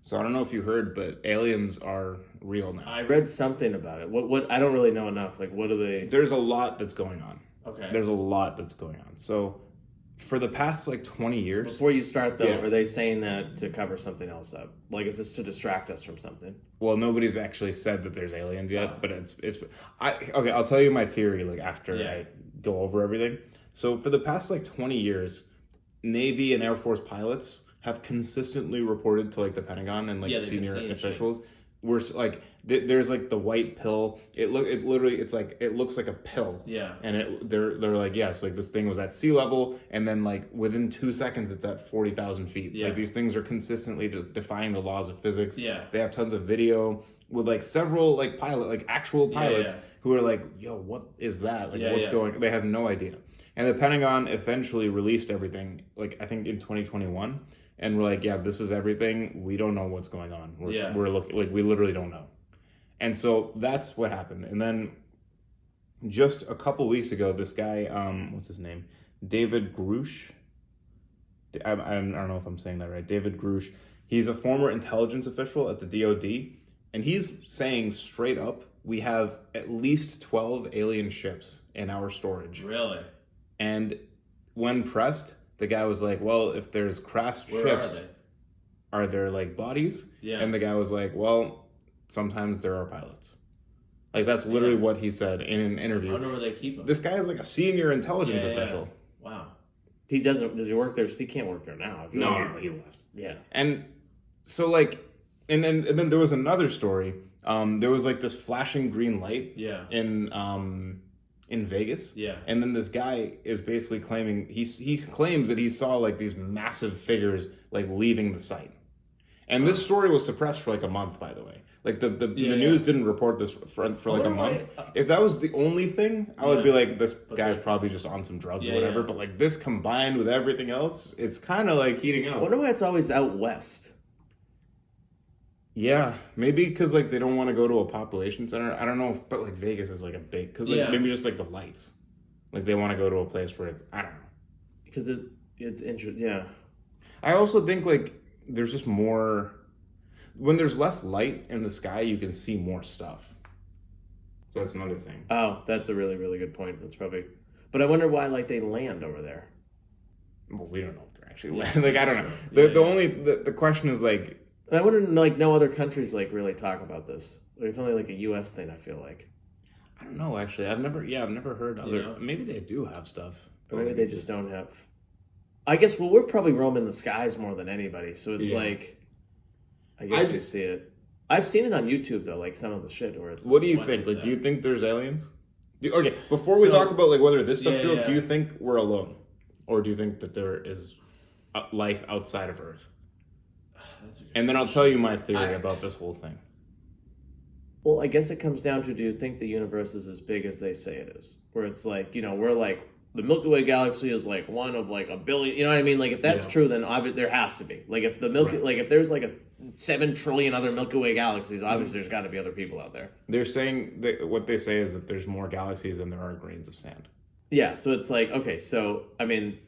So I don't know if you heard, but aliens are real now. I read something about it. What I don't really know enough. Like, what are they? There's a lot that's going on. Okay. There's a lot that's going on. So for the past like 20 years. Before you start though, Yeah. are they saying that to cover something else up? Like, is this to distract us from something? Well, nobody's actually said that there's aliens yet, Oh. but okay, I'll tell you my theory like after Yeah. I go over everything. So for the past like 20 years, Navy and Air Force pilots have consistently reported to like the Pentagon and like Yeah, they've been senior seeing officials. We're like there's like the white pill. It looks like a pill. Yeah. And they're like, yes, like this thing was at sea level, and then like within 2 seconds it's at 40,000 feet. Yeah. Like these things are consistently defying the laws of physics. Yeah. They have tons of video with like several like actual pilots yeah. who are like, yo, what is that? Like Yeah, what's yeah. going? They have no idea. And the Pentagon eventually released everything, like I think in 2021, and we're like, yeah, this is everything. We don't know what's going on. We're looking like we literally don't know. And so that's what happened. And then just a couple weeks ago, this guy, what's his name? David Grush. I don't know if I'm saying that right. David Grush. He's a former intelligence official at the DoD, and he's saying straight up, we have at least 12 alien ships in our storage. Really? And when pressed, the guy was like, well, if there's crashed ships, are there like bodies? Yeah. And the guy was like, well, sometimes there are pilots. Like that's literally what he said in an interview. I wonder where they keep him. This guy is like a senior intelligence official. Wow. Does he work there? He can't work there now. No, he left. Yeah. And so like, and then there was another story. There was like this flashing green light. Yeah. In Vegas. Yeah. And then this guy is basically claiming he claims that he saw like these massive figures like leaving the site. And this story was suppressed for like a month, by the way. Like the news didn't report this for like a month. If that was the only thing, I would be like, this guy's probably just on some drugs or whatever. But like this combined with everything else, it's kind of like heating up. I wonder why it's always out west. Yeah, maybe because like they don't want to go to a population center. I don't know, but like Vegas is like a big because like maybe just like the lights, like they want to go to a place where it's I don't know. Because it's interesting. Yeah. I also think like there's just more when there's less light in the sky, you can see more stuff. So that's another thing. Oh, that's a really really good point. That's probably. But I wonder why like they land over there. Well, we don't know if they're actually like I don't know. The question is like. I wonder, like, no other countries, like, really talk about this. Like, it's only, like, a U.S. thing, I feel like. I don't know, actually. I've never heard other... Yeah. Maybe they do have stuff. Or maybe they just don't have... I guess, well, we're probably roaming the skies more than anybody, so it's like... I guess we see it. I've seen it on YouTube, though, like, some of the shit where it's... What do you think? Like, do you think there's aliens? Okay, before we talk about, like, whether this stuff's real, do you think we're alone? Or do you think that there is life outside of Earth? And then I'll tell you my theory about this whole thing. Well, I guess it comes down to, do you think the universe is as big as they say it is? Where it's like, you know, we're like, the Milky Way galaxy is like one of like a billion, you know what I mean? Like if that's true, then there has to be. Like if the like if there's like a 7 trillion other Milky Way galaxies, obviously there's got to be other people out there. They're saying that what they say is that there's more galaxies than there are grains of sand. Yeah, so it's like, okay, so, I mean,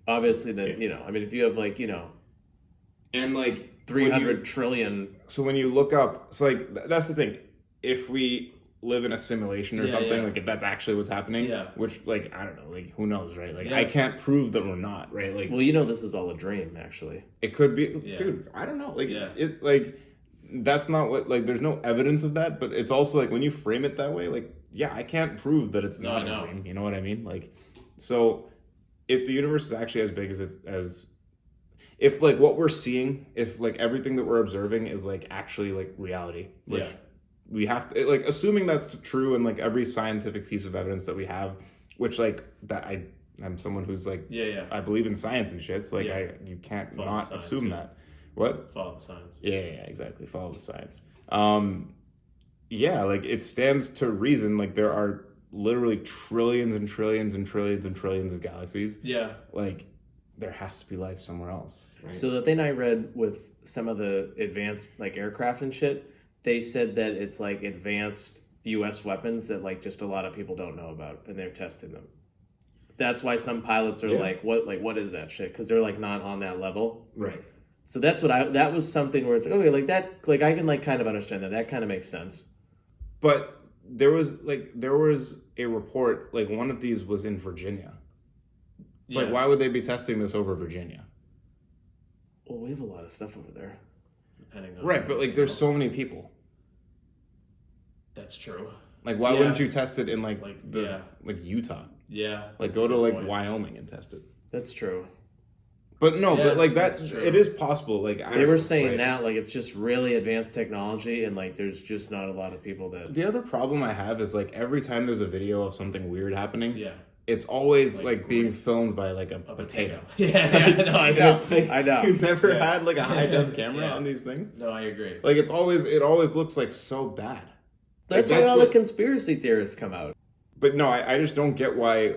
obviously then, you know, I mean, if you have like, you know, and like 300 trillion. So when you look up, so like that's the thing. If we live in a simulation or something, like if that's actually what's happening, which like I don't know, like who knows, right? Like I can't prove that we're not, right? Like, well, you know, this is all a dream, actually. It could be, dude. I don't know, like it, like that's not what like. There's no evidence of that, but it's also like when you frame it that way, like I can't prove that it's not a dream. You know what I mean? Like, so if the universe is actually as big as if like what we're seeing, if like everything that we're observing is like actually like reality, which we have to like assuming that's true, and like every scientific piece of evidence that we have, which like that I'm someone who's like I believe in science and shit. So like you can't follow not science, assume that. What? Follow the science. Yeah, exactly. Follow the science. Like it stands to reason. Like there are literally trillions and trillions and trillions and trillions of galaxies. Yeah. Like there has to be life somewhere else. Right? So the thing I read with some of the advanced like aircraft and shit, they said that it's like advanced U.S. weapons that like just a lot of people don't know about, and they're testing them. That's why some pilots are like, what is that shit? Because they're like not on that level. Right. So that was something where it's like, okay, like that, like I can like kind of understand that. That kind of makes sense. But there was a report, like one of these was in Virginia. It's like, why would they be testing this over Virginia? Well, we have a lot of stuff over there. Depending on right, but like there's so many people. That's true. Like, why wouldn't you test it in like Utah? Yeah. Like, go to like Wyoming and test it. That's true. But no, but like that's it is possible. Like they were saying that like it's just really advanced technology, and like there's just not a lot of people that. The other problem I have is like every time there's a video of something weird happening, it's always like being filmed by like a potato. No, I know. I know. You've never had like a high def camera on these things. No, I agree. Like it always looks like so bad. That's why all the conspiracy theorists come out. But no, I just don't get why.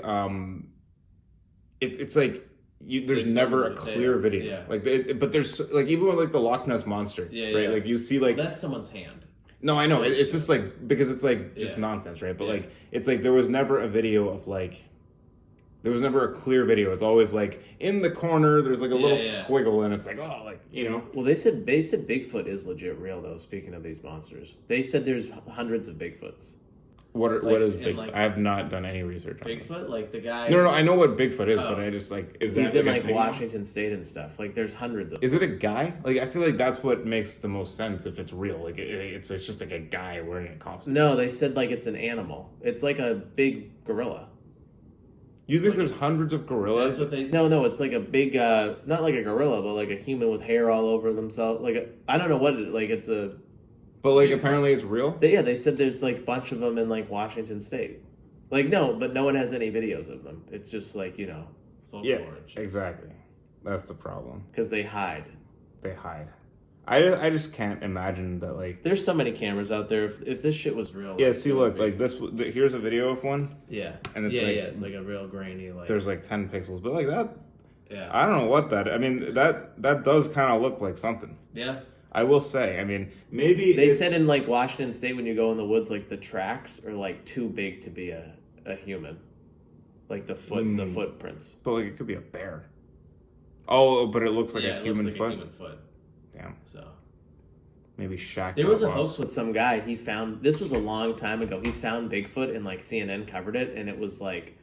It's like. There's never a clear video, but there's like even with like the Loch Ness monster, right? Like you see like that's someone's hand. No, I know it's just like because it's like just nonsense, right? But like it's like there was never a video of like there was never a clear video. It's always like in the corner there's like a little squiggle and it's like oh like you know. Well, they said Bigfoot is legit real though. Speaking of these monsters, they said there's hundreds of Bigfoots. What is Bigfoot? Like, I have not done any research on Bigfoot, like the guy. No, I know what Bigfoot is, but I just like he's in like Washington State and stuff. Like there's hundreds of. Is it a guy? Like I feel like that's what makes the most sense if it's real. Like it's just like a guy wearing a costume. No, they said like it's an animal. It's like a big gorilla. You think there's hundreds of gorillas? No, it's like a big, not like a gorilla, but like a human with hair all over themselves. Like I don't know what it's a. But like apparently it's real? They said there's like a bunch of them in like Washington State. Like no, but no one has any videos of them. It's just like, you know. Yeah, exactly. That's the problem. Because they hide. They hide. I just can't imagine that like... There's so many cameras out there. If this shit was real... Yeah, see look, like this, here's a video of one. Yeah. And it's it's like a real grainy like... There's like 10 pixels, but like that... Yeah. I don't know what that... I mean, that does kind of look like something. Yeah. I will say, I mean, maybe they said in like Washington State when you go in the woods, like the tracks are like too big to be a human, like the footprints. But like it could be a bear. Oh, but it looks like a human foot. A human foot. Damn. So maybe Shaq. There was a hoax with some guy. He found this was a long time ago. He found Bigfoot and like CNN covered it, and it was like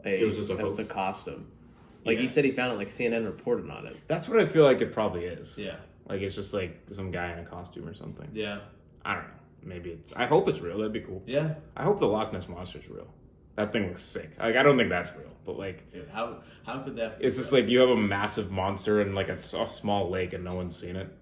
it was a costume. Like he said he found it. Like CNN reported on it. That's what I feel like it probably is. Yeah. Like it's just like some guy in a costume or something. Yeah. I don't know. Maybe it's. I hope it's real. That'd be cool. Yeah. I hope the Loch Ness monster's real. That thing looks sick. Like I don't think that's real, but like, dude, how could that be? It's just like you have a massive monster in like a small lake and no one's seen it.